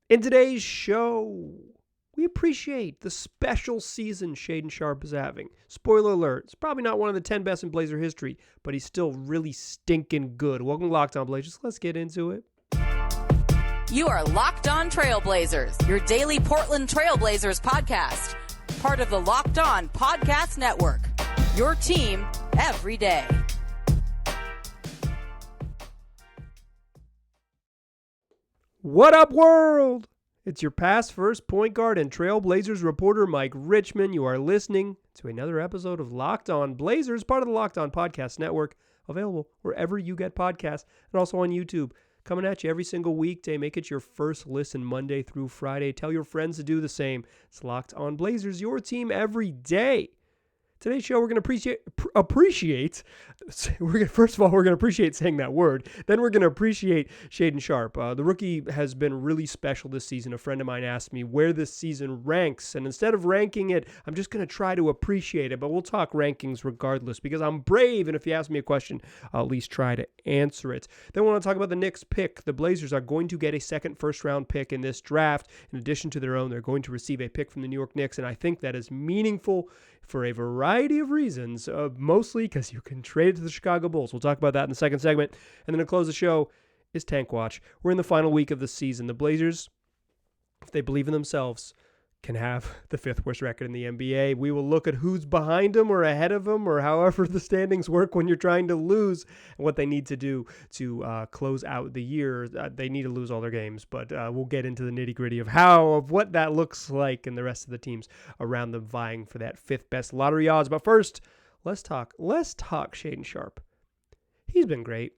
In today's show, we appreciate the special season Shaedon Sharpe is having. Spoiler alert, it's probably not one of the 10 best in Blazer history, but he's still really stinking good. Welcome to Locked On Blazers. Let's get into it. You are Locked On Trailblazers, your daily Portland Trailblazers podcast. Part of the Locked On Podcast Network, your team every day. What up, world? It's your past first point guard and Trailblazers reporter, Mike Richman. You are listening to another episode of Locked On Blazers, part of the Locked On Podcast Network, available wherever you get podcasts and also on YouTube. Coming at you every single weekday. Make it your first listen Monday through Friday. Tell your friends to do the same. It's Locked On Blazers, your team every day. Today's show, we're going to appreciate. First of all, we're going to appreciate saying that word. Then we're going to appreciate Shaedon Sharpe. The rookie has been really special this season. A friend of mine asked me where this season ranks. And instead of ranking it, I'm just going to try to appreciate it. But we'll talk rankings regardless because I'm brave. And if you ask me a question, I'll at least try to answer it. Then we want to talk about the Knicks pick. The Blazers are going to get a second first-round pick in this draft. In addition to their own, they're going to receive a pick from the New York Knicks. And I think that is meaningful for a variety of reasons, mostly because you can trade it to the Chicago Bulls. We'll talk about that in the second segment. And then to close the show is Tank Watch. We're in the final week of the season. The Blazers, if they believe in themselves, can have the fifth worst record in the NBA. We will look at who's behind them or ahead of them or however the standings work when you're trying to lose and what they need to do to close out the year. They need to lose all their games, but we'll get into the nitty gritty of what that looks like and the rest of the teams around them vying for that fifth best lottery odds. But first, let's talk Shaedon Sharpe. He's been great.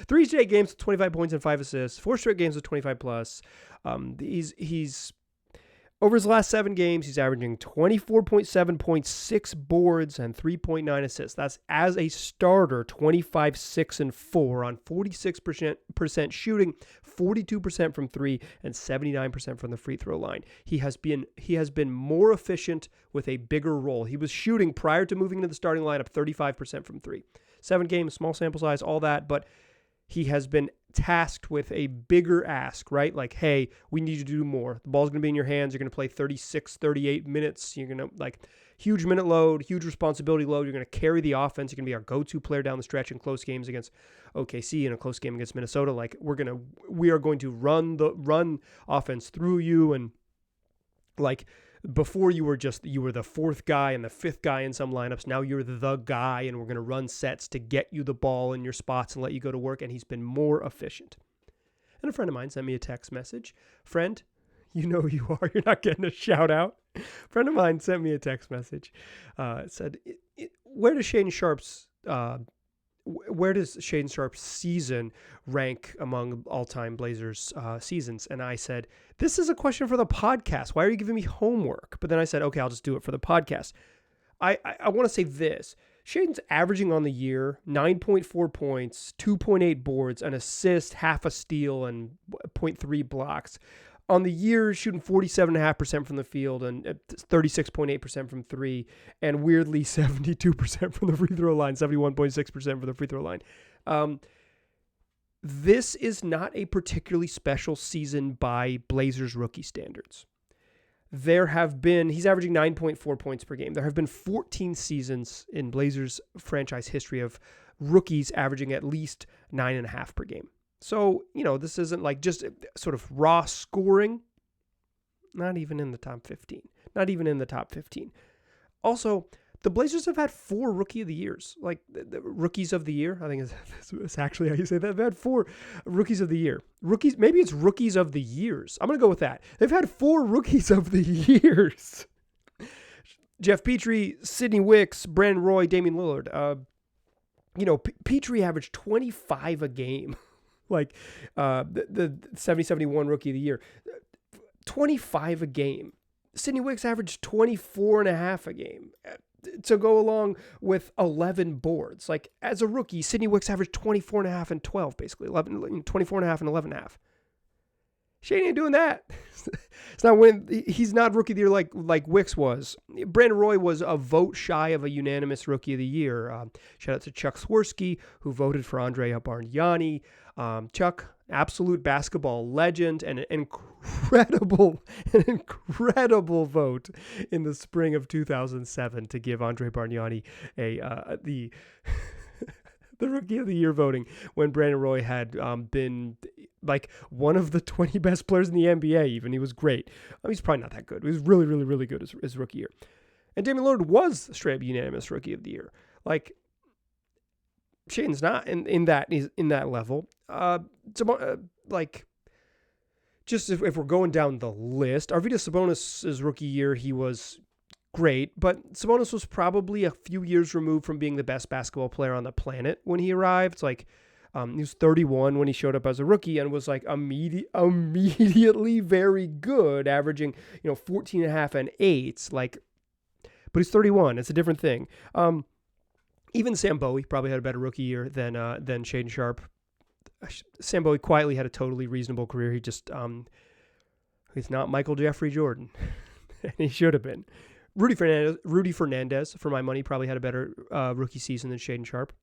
3 straight games with 25 points and 5 assists, 4 straight games with 25 plus. He's over his last 7 games, he's averaging 24.7 points, 6 boards, and 3.9 assists. That's as a starter, 25, 6, and 4 on 46% shooting, 42% from 3, and 79% from the free throw line. He has been more efficient with a bigger role. He was shooting prior to moving into the starting lineup 35% from 3. 7 games, small sample size, all that, but he has been tasked with a bigger ask, right? Like, hey, we need you to do more. The ball's going to be in your hands. You're going to play 36, 38 minutes. You're going to, huge minute load, huge responsibility load. You're going to carry the offense. You're going to be our go-to player down the stretch in close games against OKC and a close game against Minnesota. We are going to run offense through you. And before you were the fourth guy and the fifth guy in some lineups. Now you're the guy, and we're going to run sets to get you the ball in your spots and let you go to work. And he's been more efficient. And a friend of mine sent me a text message. Friend, you know who you are. You're not getting a shout out. A friend of mine sent me a text message. It said, where does Shaedon Sharpe's season rank among all-time Blazers seasons? And I said, this is a question for the podcast. Why are you giving me homework? But then I said, okay, I'll just do it for the podcast. I want to say this. Shaedon's averaging on the year 9.4 points, 2.8 boards, an assist, half a steal, and 0.3 blocks. On the year, shooting 47.5% from the field and 36.8% from 3, and weirdly 72% from the free throw line, 71.6% from the free throw line. This is not a particularly special season by Blazers rookie standards. He's averaging 9.4 points per game. There have been 14 seasons in Blazers franchise history of rookies averaging at least 9.5 per game. So, this isn't like just sort of raw scoring. Not even in the top 15. Also, the Blazers have had 4 Rookie of the Years. The Rookies of the Year. I think it's actually how you say that. They've had 4 Rookies of the Year. Maybe it's Rookies of the Years. I'm going to go with that. They've had 4 Rookies of the Years. Jeff Petrie, Sidney Wicks, Brandon Roy, Damian Lillard. Petrie averaged 25 a game. The 70-71 Rookie of the Year. 25 a game. Sidney Wicks averaged 24.5 a game to go along with 11 boards. As a rookie, Sidney Wicks averaged 24.5 and 12, basically. 24.5 and 11.5. Shaedon ain't doing that. It's not winning. He's not rookie of the year like Wicks was. Brandon Roy was a vote shy of a unanimous rookie of the year. Shout out to Chuck Swirsky, who voted for Andrea Bargnani. Chuck, absolute basketball legend, and an incredible vote in the spring of 2007 to give Andrea Bargnani the rookie of the year voting when Brandon Roy had been like one of the 20 best players in the NBA. Even he was great. He's probably not that good. He was really, really, really good his rookie year. And Damian Lillard was straight up unanimous rookie of the year. Like, Shaedon's not in that level. Just if we're going down the list, Arvydas Sabonis' rookie year, he was great, but Sabonis was probably a few years removed from being the best basketball player on the planet when he arrived. Like, he was 31 when he showed up as a rookie and was like immediately very good, averaging 14 and a half and 8. Like, but he's 31. It's a different thing. Even Sam Bowie probably had a better rookie year than Shaedon Sharpe. Sam Bowie quietly had a totally reasonable career. He just he's not Michael Jeffrey Jordan, and he should have been. Rudy Fernandez, for my money, probably had a better rookie season than Shaedon Sharpe.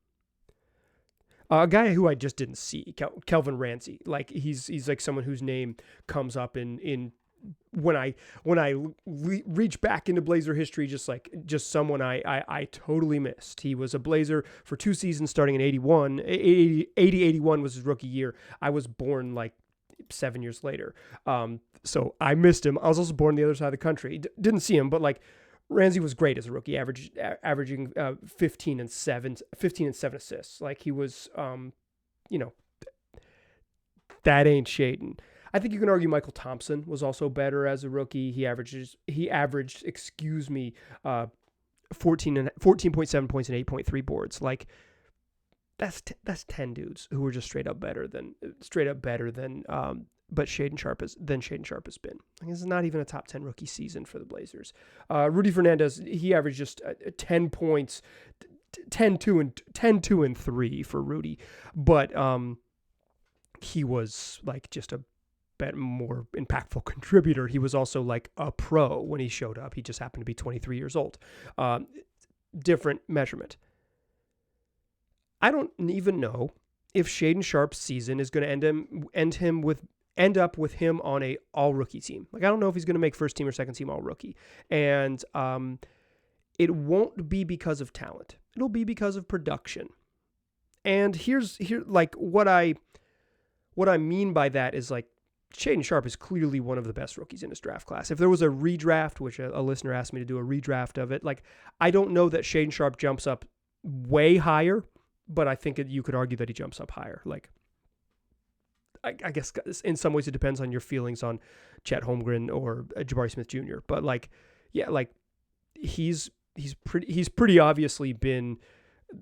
A guy who I just didn't see, Kelvin Ramsey. Like, he's like someone whose name comes up in when I reach back into Blazer history, just someone I totally missed. He was a Blazer for 2 seasons starting in 80-81 was his rookie year. I was born like 7 years later. So I missed him. I was also born on the other side of the country. Didn't see him, but like, Ramsey was great as a rookie, averaging 15 and 7 assists. Like, he was, that ain't Shaedon. I think you can argue Michael Thompson was also better as a rookie. He averaged 14.7 points and 8.3 boards. Like, that's 10 dudes who were just straight up better than but Shaedon Sharpe has been. I guess it's not even a top 10 rookie season for the Blazers. Rudy Fernandez, he averaged just 10 points, 10, 2 and 3 for Rudy, but he was like just a more impactful contributor. He was also like a pro when he showed up. He just happened to be 23 years old. Different measurement. I don't even know if Shaedon Sharpe's season is going to end up with him on a all rookie team. Like, I don't know if he's going to make first team or second team all rookie. And it won't be because of talent. It'll be because of production. And here like what I mean by that is, like, Shaedon Sharpe is clearly one of the best rookies in his draft class. If there was a redraft, which a listener asked me to do a redraft of it, like, I don't know that Shaedon Sharpe jumps up way higher, but I think you could argue that he jumps up higher. Like, I guess in some ways it depends on your feelings on Chet Holmgren or Jabari Smith Jr. But like, yeah, like he's pretty obviously been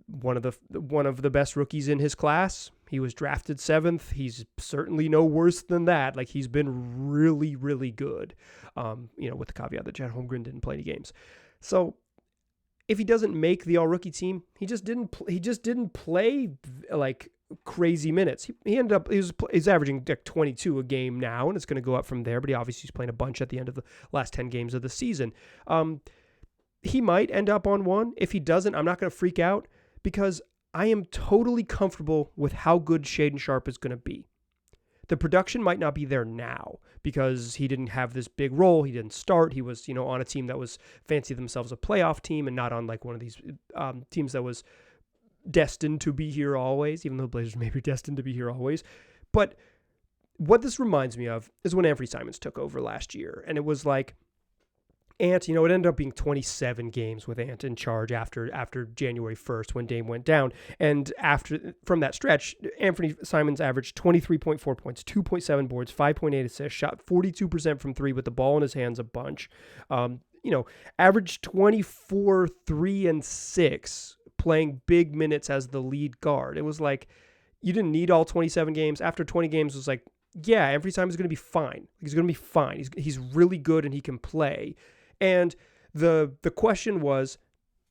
one of the best rookies in his class. He was drafted 7th. He's certainly no worse than that. Like, he's been really, really good. With the caveat that Chet Holmgren didn't play any games. So if he doesn't make the all rookie team, he just didn't play like crazy minutes. He's averaging like 22 a game now, and it's going to go up from there, but he obviously is playing a bunch at the end of the last 10 games of the season. He might end up on one. If he doesn't, I'm not going to freak out, because I am totally comfortable with how good Shaedon Sharpe is going to be. The production might not be there now because he didn't have this big role. He didn't start. He was, on a team that was fancy themselves a playoff team and not on like one of these teams that was destined to be here always, even though the Blazers may be destined to be here always. But what this reminds me of is when Anthony Simons took over last year, and it was like Ant, it ended up being 27 games with Ant in charge after January 1st when Dame went down. And from that stretch, Anthony Simons averaged 23.4 points, 2.7 boards, 5.8 assists, shot 42% from 3 with the ball in his hands a bunch. Averaged 24, 3, and 6, playing big minutes as the lead guard. It was like, you didn't need all 27 games. After 20 games, it was like, yeah, every time he's going to be fine. He's going to be fine. He's really good and he can play. And the question was,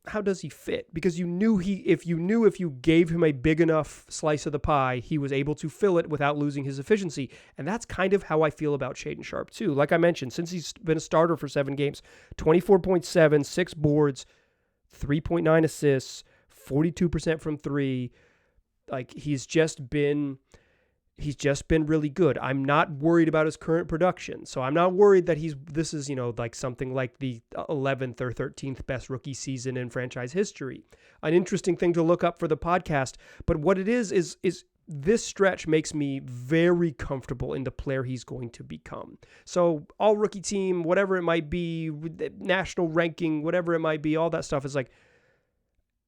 how does he fit? Because if you gave him a big enough slice of the pie, he was able to fill it without losing his efficiency. And that's kind of how I feel about Shaedon Sharpe too. Like I mentioned, since he's been a starter for 7 games, 24.7, 6 boards, 3.9 assists, 42% from 3. Like he's just been really good. I'm not worried about his current production. So I'm not worried that this is, like something like the 11th or 13th best rookie season in franchise history. An interesting thing to look up for the podcast. But what it is this stretch makes me very comfortable in the player he's going to become. So all rookie team, whatever it might be, national ranking, whatever it might be, all that stuff is like,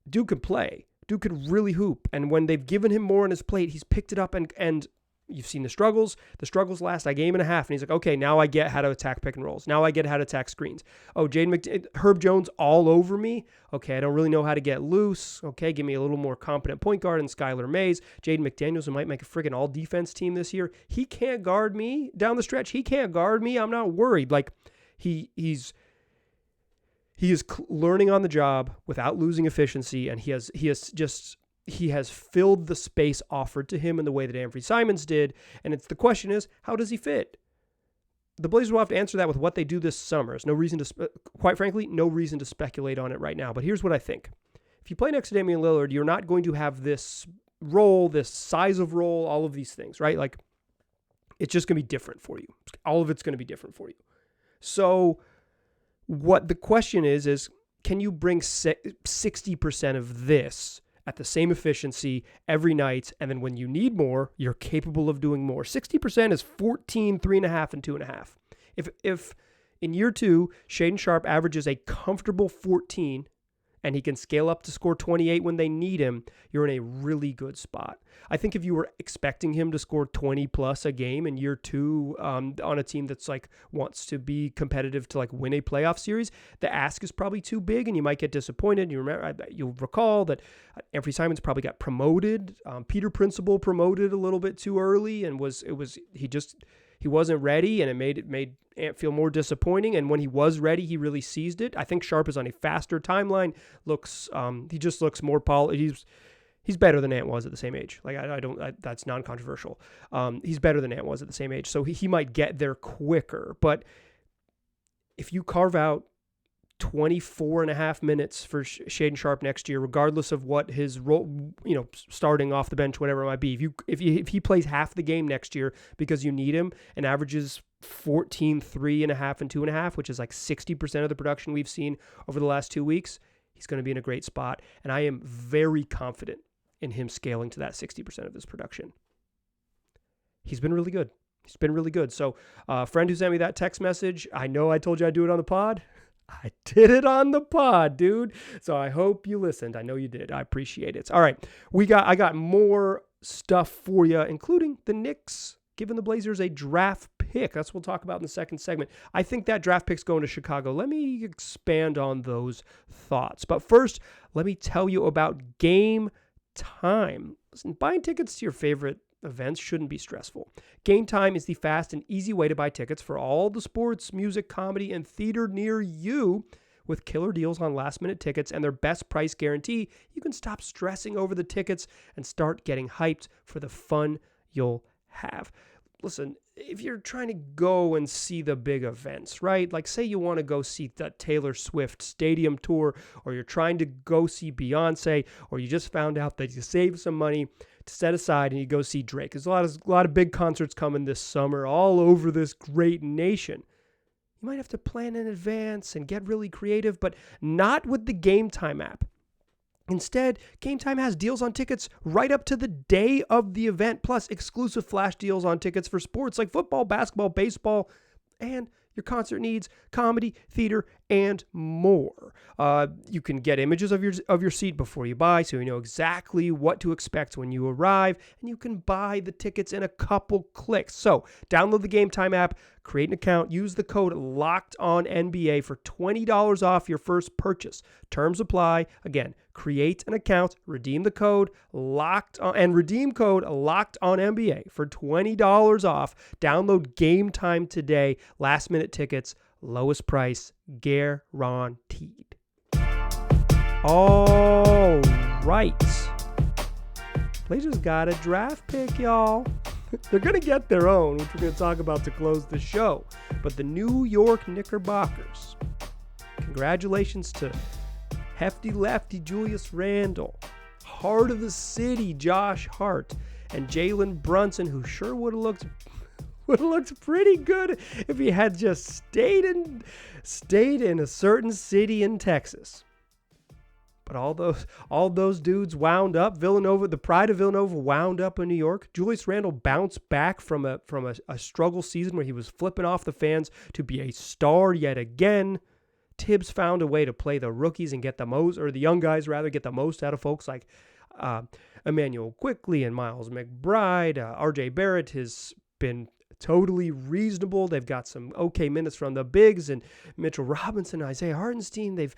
dude could play. Dude could really hoop. And when they've given him more on his plate, he's picked it up and you've seen the struggles. The struggles last a game and a half. And he's like, okay, now I get how to attack pick and rolls. Now I get how to attack screens. Oh, Herb Jones all over me. Okay, I don't really know how to get loose. Okay, give me a little more competent point guard in Skylar Mays. Jaden McDaniels, who might make a friggin' all-defense team this year. He can't guard me down the stretch. He can't guard me. I'm not worried. Like, he is learning on the job without losing efficiency, and he has filled the space offered to him in the way that Anfernee Simons did. And the question is, how does he fit? The Blazers will have to answer that with what they do this summer. There's no reason to speculate on it right now. But here's what I think. If you play next to Damian Lillard, you're not going to have this role, this size of role, all of these things, right? Like, it's just going to be different for you. All of it's going to be different for you. So what the question is can you bring 60% of this at the same efficiency every night, and then when you need more, you're capable of doing more? 60% is 14, 3.5, and 2.5. If in year 2, Shaedon Sharpe averages a comfortable 14, and he can scale up to score 28 when they need him, you're in a really good spot. I think if you were expecting him to score 20 plus a game in year 2 on a team that's like wants to be competitive to like win a playoff series, the ask is probably too big and you might get disappointed. You'll recall that Anfernee Simons probably got promoted. Peter Principle promoted a little bit too early and he wasn't ready, and it made Ant feel more disappointing. And when he was ready, he really seized it. I think Sharpe is on a faster timeline. He just looks more polished. He's better than Ant was at the same age. Like that's non-controversial. He's better than Ant was at the same age, so he might get there quicker. But if you carve out 24.5 minutes for Shaedon Sharpe next year, regardless of what his role, starting off the bench, whatever it might be. If he plays half the game next year because you need him and averages 14, 3.5, and 2.5, which is like 60% of the production we've seen over the last 2 weeks, he's going to be in a great spot. And I am very confident in him scaling to that 60% of his production. He's been really good. So a friend who sent me that text message, I know I told you I'd do it on the pod. I did it on the pod, dude. So I hope you listened. I know you did. I appreciate it. All right. I got more stuff for you, including the Knicks giving the Blazers a draft pick. That's what we'll talk about in the second segment. I think that draft pick's going to Chicago. Let me expand on those thoughts. But first, let me tell you about Game Time. Listen, buying tickets to your favorite events shouldn't be stressful. Game Time is the fast and easy way to buy tickets for all the sports, music, comedy, and theater near you. With killer deals on last-minute tickets and their best price guarantee, you can stop stressing over the tickets and start getting hyped for the fun you'll have. Listen, if you're trying to go and see the big events, right? Like say you want to go see the Taylor Swift stadium tour, or you're trying to go see Beyonce, or you just found out that you saved some money to set aside and you go see Drake. There's a lot of big concerts coming this summer all over this great nation. You might have to plan in advance and get really creative, but not with the Game Time app. Instead, Game Time has deals on tickets right up to the day of the event, plus exclusive flash deals on tickets for sports like football, basketball, baseball, and your concert needs, comedy, theater, and more. You can get images of your seat before you buy, so you know exactly what to expect when you arrive, and you can buy the tickets in a couple clicks. So download the Game Time app, create an account, use the code LOCKEDONNBA for $20 off your first purchase. Terms apply. Again, create an account, redeem the code redeem code LOCKEDONNBA for $20 off. Download Game Time today. Last minute tickets, lowest price guaranteed. All right. Blazers got a draft pick, y'all. They're going to get their own, which we're going to talk about to close the show. But the New York Knickerbockers, congratulations to Hefty Lefty Julius Randle, heart of the city Josh Hart, and Jalen Brunson, who sure would have looked pretty good if he had just stayed in a certain city in Texas. But all those dudes wound up. Villanova, the pride of Villanova, wound up in New York. Julius Randle bounced back from a struggle season where he was flipping off the fans to be a star yet again. Tibbs found a way to play the rookies and get the most, or the young guys rather, get the most out of folks like Emmanuel Quickley and Miles McBride. RJ Barrett has been totally reasonable. They've got some okay minutes from the bigs, and Mitchell Robinson, Isaiah Hartenstein. They've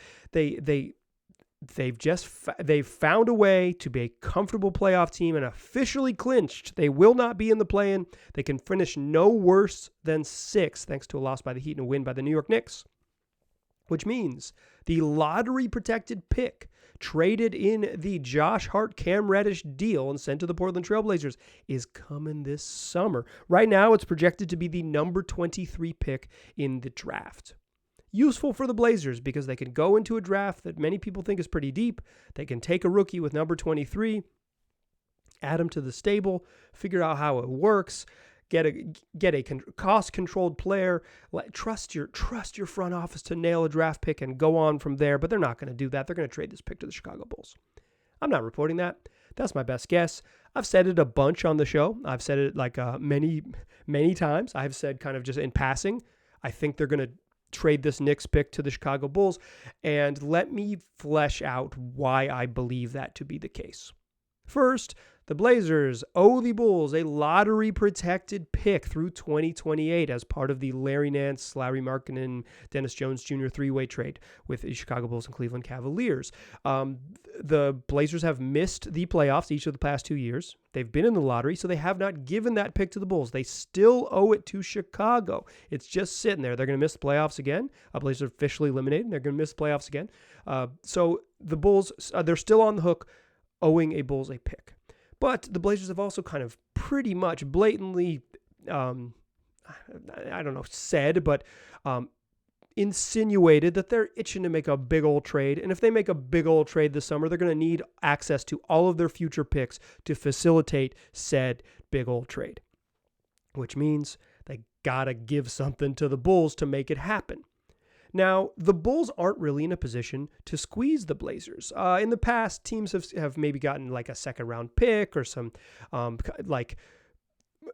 found a way to be a comfortable playoff team and officially clinched. They will not be in the play-in. They can finish no worse than 6th, thanks to a loss by the Heat and a win by the New York Knicks. Which means the lottery-protected pick traded in the Josh Hart, Cam Reddish deal and sent to the Portland Trail Blazers is coming this summer. Right now, it's projected to be the number 23 pick in the draft. Useful for the Blazers because they can go into a draft that many people think is pretty deep. They can take a rookie with number 23, add him to the stable, figure out how it works, get a cost-controlled player, trust your front office to nail a draft pick and go on from there. But they're not going to do that. They're going to trade this pick to the Chicago Bulls. I'm not reporting that. That's my best guess. I've said it a bunch on the show. I've said it like many, many times. I've said kind of just in passing, I think they're going to trade this Knicks pick to the Chicago Bulls, and let me flesh out why I believe that to be the case. First, the Blazers owe the Bulls a lottery-protected pick through 2028 as part of the Larry Nance, Larry Markkinen, Dennis Jones Jr. three-way trade with the Chicago Bulls and Cleveland Cavaliers. The Blazers have missed the playoffs each of the past 2 years. They've been in the lottery, so they have not given that pick to the Bulls. They still owe it to Chicago. It's just sitting there. They're going to miss the playoffs again. Blazers are officially eliminated. They're going to miss the playoffs again. So the Bulls, they're still on the hook, owing a Bulls a pick. But the Blazers have also kind of pretty much blatantly, insinuated that they're itching to make a big old trade. And if they make a big old trade this summer, they're going to need access to all of their future picks to facilitate said big old trade. Which means they got to give something to the Bulls to make it happen. Now, the Bulls aren't really in a position to squeeze the Blazers. In the past, teams have maybe gotten like a second-round pick or some like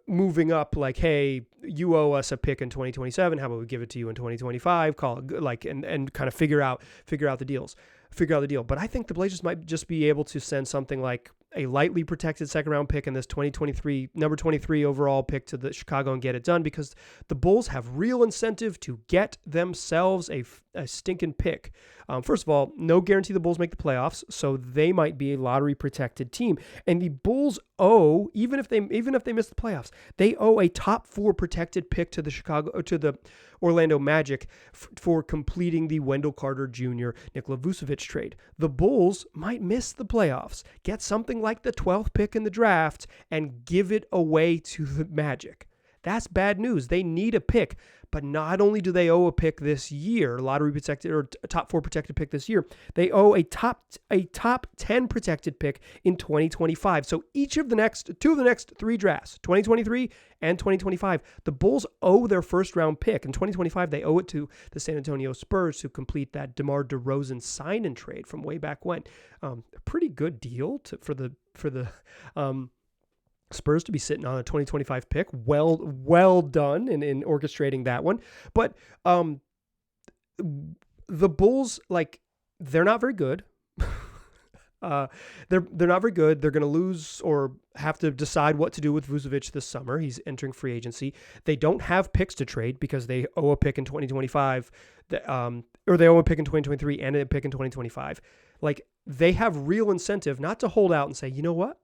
moving up, like, hey, you owe us a pick in 2027. How about we give it to you in 2025? Call it like and kind of figure out the deal. But I think the Blazers might just be able to send something like a lightly protected second-round pick in this 2023, number 23 overall pick to the Chicago and get it done because the Bulls have real incentive to get themselves a stinking pick. First of all, no guarantee the Bulls make the playoffs, so they might be a lottery-protected team. And the Bulls owe, even if they miss the playoffs, they owe a top 4 protected pick to the Orlando Magic for completing the Wendell Carter Jr. Nikola Vucevic trade. The Bulls might miss the playoffs, get something like the 12th pick in the draft, and give it away to the Magic. That's bad news. They need a pick. But not only do they owe a pick this year, lottery protected or a top 4 protected pick this year, they owe a top 10 protected pick in 2025. So each of the next 3 drafts, 2023 and 2025, the Bulls owe their first round pick. In 2025, they owe it to the San Antonio Spurs to complete that DeMar DeRozan sign and trade from way back when. A pretty good deal for the Spurs to be sitting on a 2025 pick. Well done in orchestrating that one. But the Bulls, like, they're not very good. They're not very good. They're going to lose or have to decide what to do with Vucevic this summer. He's entering free agency. They don't have picks to trade because they owe a pick in 2025, or they owe a pick in 2023 and a pick in 2025. Like, they have real incentive not to hold out and say, you know what?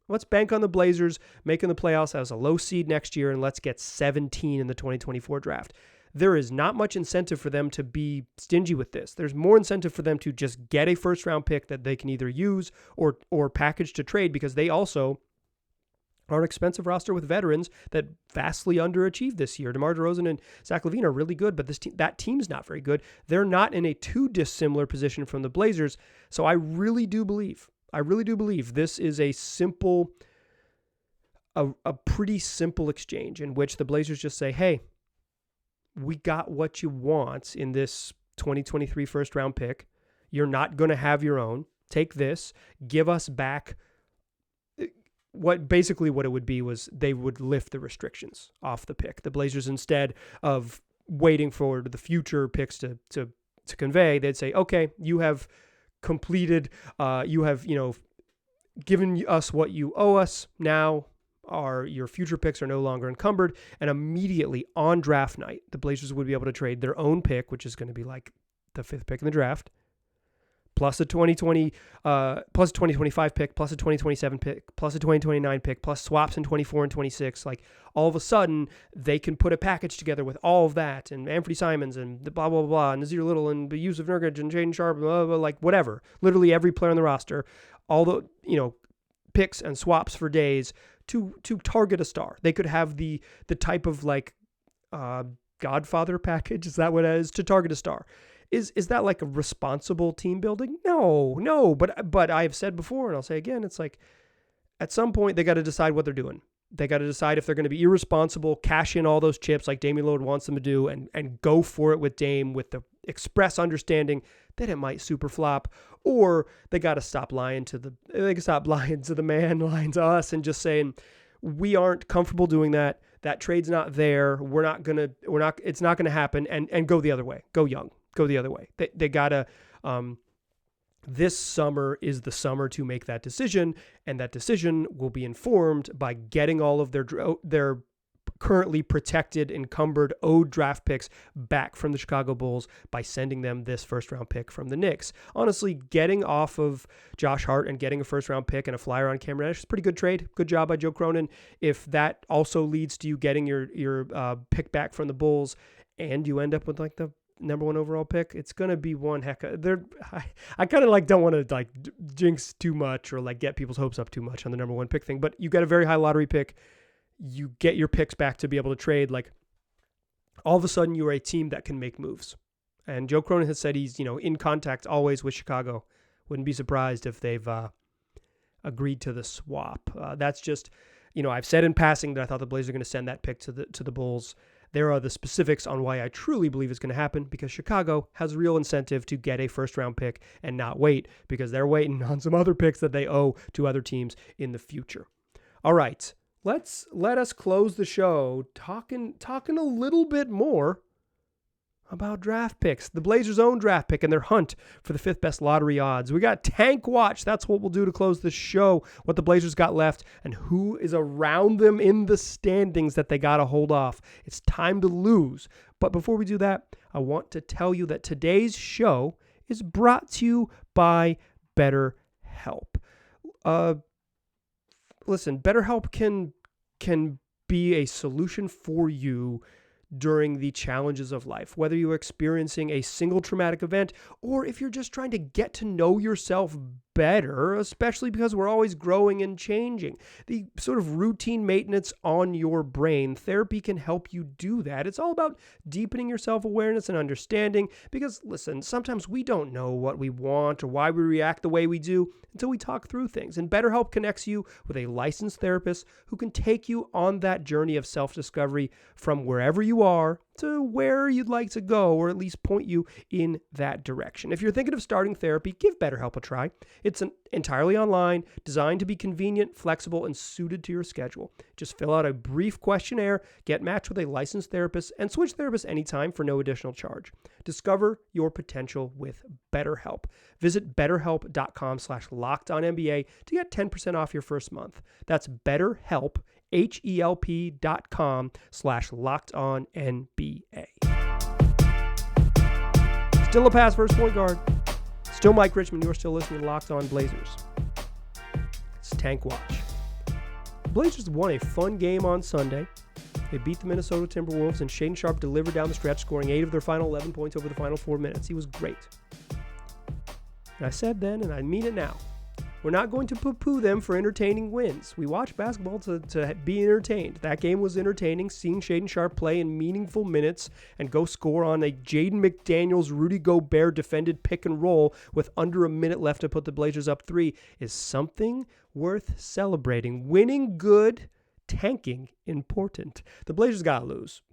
Let's bank on the Blazers making the playoffs as a low seed next year, and let's get 17 in the 2024 draft. there is not much incentive for them to be stingy with this. There's more incentive for them to just get a first-round pick that they can either use or package to trade, because they also are an expensive roster with veterans that vastly underachieved this year. DeMar DeRozan and Zach LaVine are really good, but that team's not very good. They're not in a too dissimilar position from the Blazers. So I really do believe this is a pretty simple exchange in which the Blazers just say, hey, we got what you want in this 2023 first round pick. You're not going to have your own. Take this, give us back. What it would be was they would lift the restrictions off the pick. The Blazers, instead of waiting for the future picks to convey, they'd say, okay, you have completed, you have, given us what you owe us. Now your future picks are no longer encumbered. And immediately on draft night, the Blazers would be able to trade their own pick, which is going to be like the 5th pick in the draft, plus a 2025 pick, plus a 2027 pick, plus a 2029 pick, plus swaps in 24 and 26. Like, all of a sudden, they can put a package together with all of that, and Anthony Simons, and the blah, blah, blah, and Nazir Little, and Yusuf Nurkic, and Shaedon Sharpe, blah, blah, like whatever. Literally every player on the roster, all the, picks and swaps for days to target a star. They could have the type of Godfather package, is that what it is, to target a star. Is that like a responsible team building? No. But I have said before, and I'll say again, it's like at some point they got to decide what they're doing. They got to decide if they're going to be irresponsible, cash in all those chips like Damian Lillard wants them to do, and go for it with Dame with the express understanding that it might super flop, or they got to stop lying to the man, lying to us, and just saying we aren't comfortable doing that. That trade's not there. It's not gonna happen, and go the other way. Go young. Go the other way. They gotta, this summer is the summer to make that decision, and that decision will be informed by getting all of their currently protected, encumbered, owed draft picks back from the Chicago Bulls by sending them this first round pick from the Knicks. Honestly, getting off of Josh Hart and getting a first round pick and a flyer on Cam Reddish is a pretty good trade. Good job by Joe Cronin. If that also leads to you getting your pick back from the Bulls, and you end up with like the number 1 overall pick, it's going to be one heck of, I kind of don't want to jinx too much or get people's hopes up too much on the number 1 pick thing, but you got a very high lottery pick. You get your picks back to be able to trade. All of a sudden you are a team that can make moves. And Joe Cronin has said he's, in contact always with Chicago. Wouldn't be surprised if they've agreed to the swap. That's just, I've said in passing that I thought the Blazers are going to send that pick to the Bulls. There are the specifics on why I truly believe it's going to happen, because Chicago has real incentive to get a first-round pick and not wait, because they're waiting on some other picks that they owe to other teams in the future. All right, let us close the show talking a little bit more about draft picks, the Blazers' own draft pick and their hunt for the 5th best lottery odds. We got Tank Watch. That's what we'll do to close the show, what the Blazers got left and who is around them in the standings that they got to hold off. It's time to lose. But before we do that, I want to tell you that today's show is brought to you by BetterHelp. Listen, BetterHelp can be a solution for you during the challenges of life, whether you're experiencing a single traumatic event or if you're just trying to get to know yourself better, especially because we're always growing and changing. The sort of routine maintenance on your brain, therapy can help you do that. It's all about deepening your self-awareness and understanding, because listen, sometimes we don't know what we want or why we react the way we do until we talk through things. And BetterHelp connects you with a licensed therapist who can take you on that journey of self-discovery from wherever you are to where you'd like to go, or at least point you in that direction. If you're thinking of starting therapy, give BetterHelp a try. It's entirely online, designed to be convenient, flexible, and suited to your schedule. Just fill out a brief questionnaire, get matched with a licensed therapist, and switch therapists anytime for no additional charge. Discover your potential with BetterHelp. Visit BetterHelp.com/LockedOnNBA to get 10% off your first month. That's BetterHelp, HELP.com/LockedOnNBA. Still a pass first point guard. Still Mike Richmond. You're still listening to Locked On Blazers. It's Tank Watch. Blazers won a fun game on Sunday. They beat the Minnesota Timberwolves, and Shaedon Sharpe delivered down the stretch, scoring 8 of their final 11 points over the final 4 minutes. He was great. And I said then, and I mean it now, we're not going to poo-poo them for entertaining wins. We watch basketball to be entertained. That game was entertaining, seeing Shaedon Sharpe play in meaningful minutes and go score on a Jaden McDaniels, Rudy Gobert defended pick and roll with under a minute left to put the Blazers up 3 is something worth celebrating. Winning good, tanking important. The Blazers gotta lose.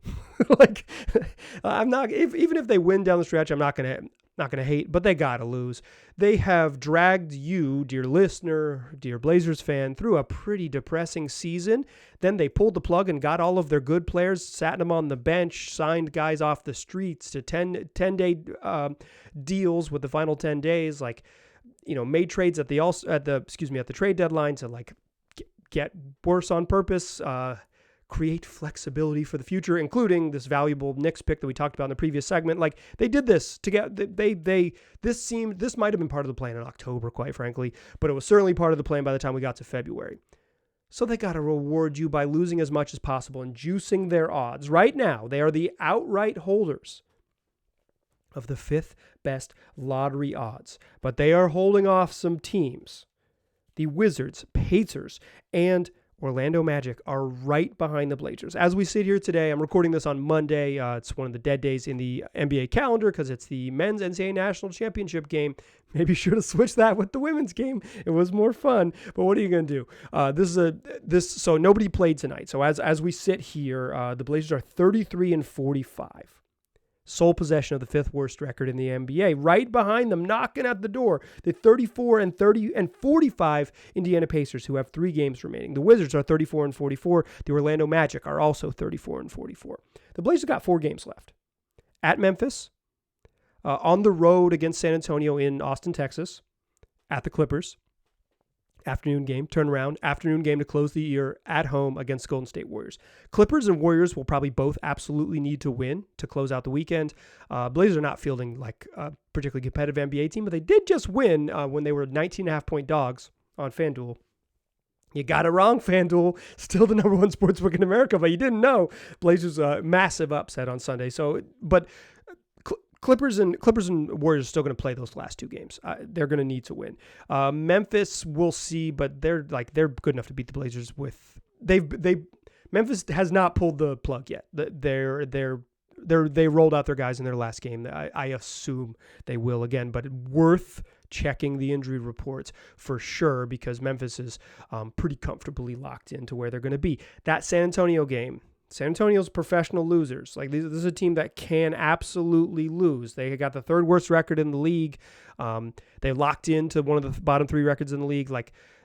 Even if they win down the stretch, I'm not gonna hate, but they gotta lose. They have dragged you, dear listener, dear Blazers fan, through a pretty depressing season. Then they pulled the plug and got all of their good players, sat them on the bench, signed guys off the streets to 10-day deals with the final 10 days, made trades at the trade deadline to get worse on purpose, create flexibility for the future, including this valuable Knicks pick that we talked about in the previous segment. They did this to get, this might have been part of the plan in October, quite frankly, but it was certainly part of the plan by the time we got to February. So they got to reward you by losing as much as possible and juicing their odds. Right now, they are the outright holders of the 5th best lottery odds, but they are holding off some teams. The Wizards, Pacers, and Orlando Magic are right behind the Blazers. As we sit here today, I'm recording this on Monday. It's one of the dead days in the NBA calendar because it's the men's NCAA National Championship game. Maybe should have switched that with the women's game. It was more fun, but what are you going to do? So nobody played tonight. So as we sit here, the Blazers are 33-45. Sole possession of the 5th worst record in the NBA. Right behind them, knocking at the door, the 34-45 Indiana Pacers, who have 3 games remaining. The Wizards are 34-44. The Orlando Magic are also 34-44. The Blazers got 4 games left. At Memphis, on the road against San Antonio in Austin, Texas, at the Clippers. Afternoon game, turnaround, afternoon game to close the year at home against Golden State Warriors. Clippers and Warriors will probably both absolutely need to win to close out the weekend. Blazers are not fielding like a particularly competitive NBA team, but they did just win when they were 19.5-point dogs on FanDuel. You got it wrong, FanDuel. Still the number 1 sportsbook in America, but you didn't know. Blazers massive upset on Sunday. Clippers and Warriors are still going to play those last 2 games. They're going to need to win. Memphis, we'll see, but they're good enough to beat the Blazers with. Memphis has not pulled the plug yet. They rolled out their guys in their last game. I assume they will again, but worth checking the injury reports for sure because Memphis is pretty comfortably locked into where they're going to be. That San Antonio game. San Antonio's professional losers. This is a team that can absolutely lose. They got the 3rd worst record in the league. They locked into one of the bottom 3 records in the league.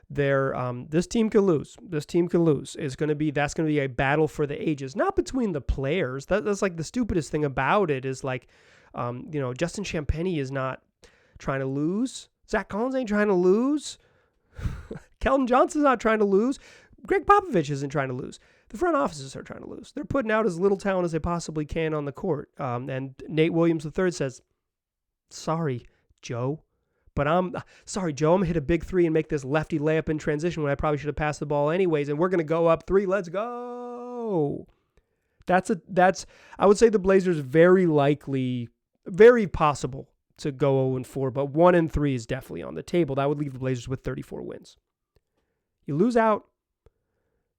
This team can lose. This team can lose. That's going to be a battle for the ages, not between the players. That's the stupidest thing about it is Justin Champagnie is not trying to lose. Zach Collins ain't trying to lose. Keldon Johnson's not trying to lose. Greg Popovich isn't trying to lose. The front offices are trying to lose. They're putting out as little talent as they possibly can on the court. And Nate Williams III says, sorry, Joe. But I'm going to hit a big 3 and make this lefty layup in transition when I probably should have passed the ball anyways. And we're going to go up 3. Let's go. I would say the Blazers very possible to go 0-4, but 1-3 is definitely on the table. That would leave the Blazers with 34 wins. You lose out,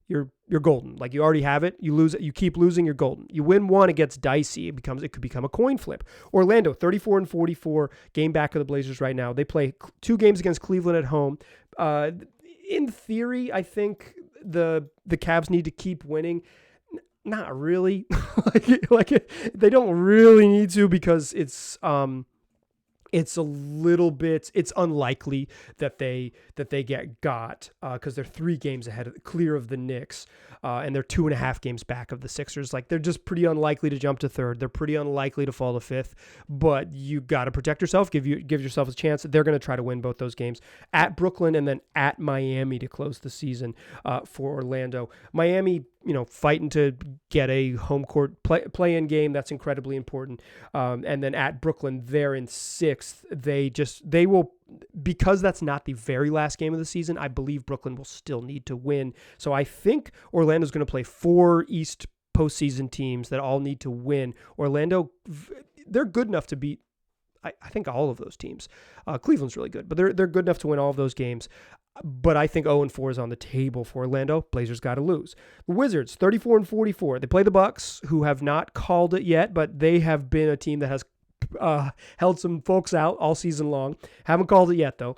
you're golden. You already have it. You lose it. You keep losing. You're golden. You win 1, it gets dicey. It could become a coin flip. Orlando 34-44, game back of the Blazers right now. They play 2 games against Cleveland at home. In theory, I think the Cavs need to keep winning. Not really. They don't really need to because it's unlikely that they got because they're 3 games ahead clear of the Knicks and they're 2.5 games back of the Sixers. They're just pretty unlikely to jump to 3rd. They're pretty unlikely to fall to 5th, but you got to protect yourself. Give yourself a chance. They're going to try to win both those games at Brooklyn and then at Miami to close the season for Orlando. Miami, fighting to get a home court play-in game. That's incredibly important. And then at Brooklyn, they're in 6th. They will, because that's not the very last game of the season, I believe Brooklyn will still need to win. So I think Orlando's going to play 4 East postseason teams that all need to win. Orlando, they're good enough to beat, I think, all of those teams. Cleveland's really good, but they're good enough to win all of those games. But I think 0-4 is on the table for Orlando. Blazers got to lose. The Wizards, 34-44. They play the Bucks, who have not called it yet, but they have been a team that has held some folks out all season long. Haven't called it yet, though.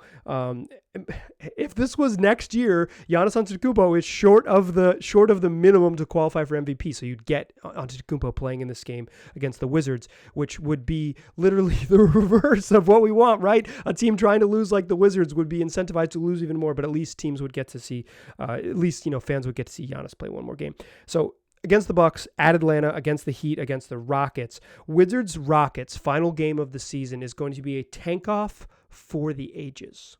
If this was next year, Giannis Antetokounmpo is short of the minimum to qualify for MVP. So you'd get Antetokounmpo playing in this game against the Wizards, which would be literally the reverse of what we want, right? A team trying to lose like the Wizards would be incentivized to lose even more, but at least teams would get to see, fans would get to see Giannis play one more game. So against the Bucks, at Atlanta, against the Heat, against the Rockets. Wizards-Rockets, final game of the season is going to be a tank-off for the ages.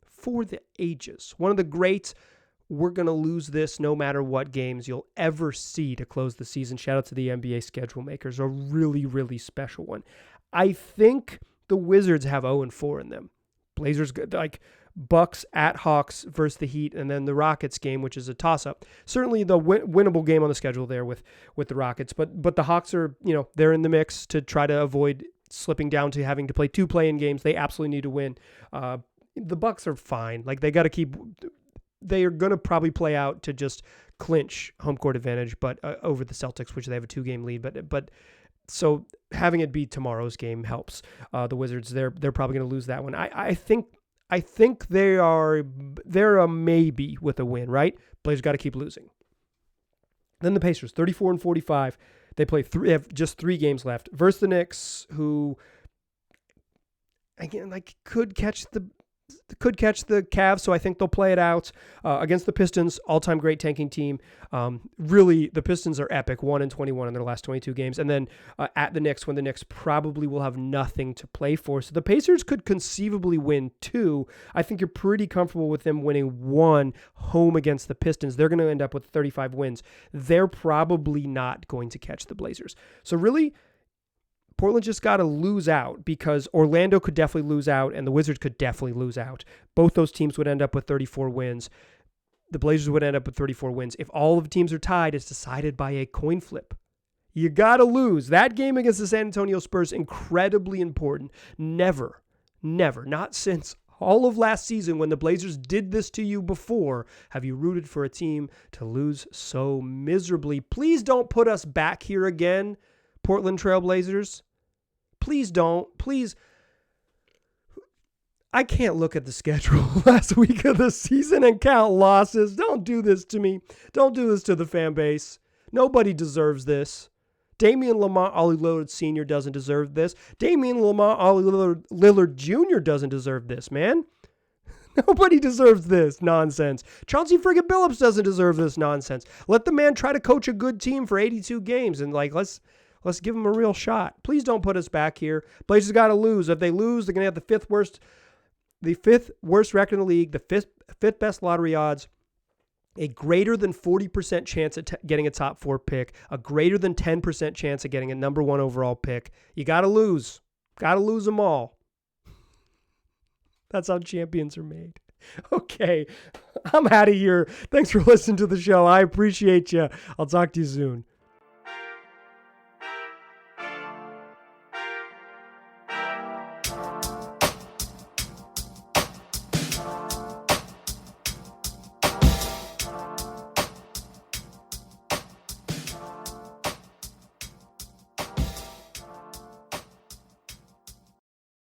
For the ages. One of the great, we're going to lose this no matter what games you'll ever see to close the season. Shout out to the NBA schedule makers. A really, really special one. I think the Wizards have 0-4 in them. Blazers, like Bucks at Hawks versus the Heat, and then the Rockets game, which is a toss-up. Certainly the winnable game on the schedule there with the Rockets, but the Hawks are, they're in the mix to try to avoid slipping down to having to play 2 play-in games. They absolutely need to win. The Bucks are fine. Like, they are going to probably play out to just clinch home court advantage, but over the Celtics, which they have a 2-game lead. But so having it be tomorrow's game helps. The Wizards, they're probably going to lose that one. I think they're a maybe with a win, right? Blazers got to keep losing. Then the Pacers, 34-45. They have just 3 games left versus the Knicks, who again could catch the Cavs, so I think they'll play it out. Against the Pistons, all-time great tanking team. Really, the Pistons are epic, 1-21 in their last 22 games. And then at the Knicks, when the Knicks probably will have nothing to play for. So the Pacers could conceivably win 2. I think you're pretty comfortable with them winning 1 home against the Pistons. They're going to end up with 35 wins. They're probably not going to catch the Blazers. So really, Portland just got to lose out, because Orlando could definitely lose out and the Wizards could definitely lose out. Both those teams would end up with 34 wins. The Blazers would end up with 34 wins. If all of the teams are tied, it's decided by a coin flip. You got to lose. That game against the San Antonio Spurs, incredibly important. Never, not since all of last season when the Blazers did this to you before, have you rooted for a team to lose so miserably. Please don't put us back here again, Portland Trail Blazers. Please don't. Please. I can't look at the schedule last week of the season and count losses. Don't do this to me. Don't do this to the fan base. Nobody deserves this. Damian Lamont Ollie Lillard Sr. doesn't deserve this. Damian Lamont Ollie Lillard Jr. doesn't deserve this, man. Nobody deserves this nonsense. Chauncey friggin' Billups doesn't deserve this nonsense. Let the man try to coach a good team for 82 games and let's give them a real shot. Please don't put us back here. Blazers got to lose. If they lose, they're going to have the fifth worst record in the league, the fifth best lottery odds, a greater than 40% chance at getting a top 4 pick, a greater than 10% chance of getting a number 1 overall pick. You got to lose. Got to lose them all. That's how champions are made. Okay, I'm out of here. Thanks for listening to the show. I appreciate you. I'll talk to you soon.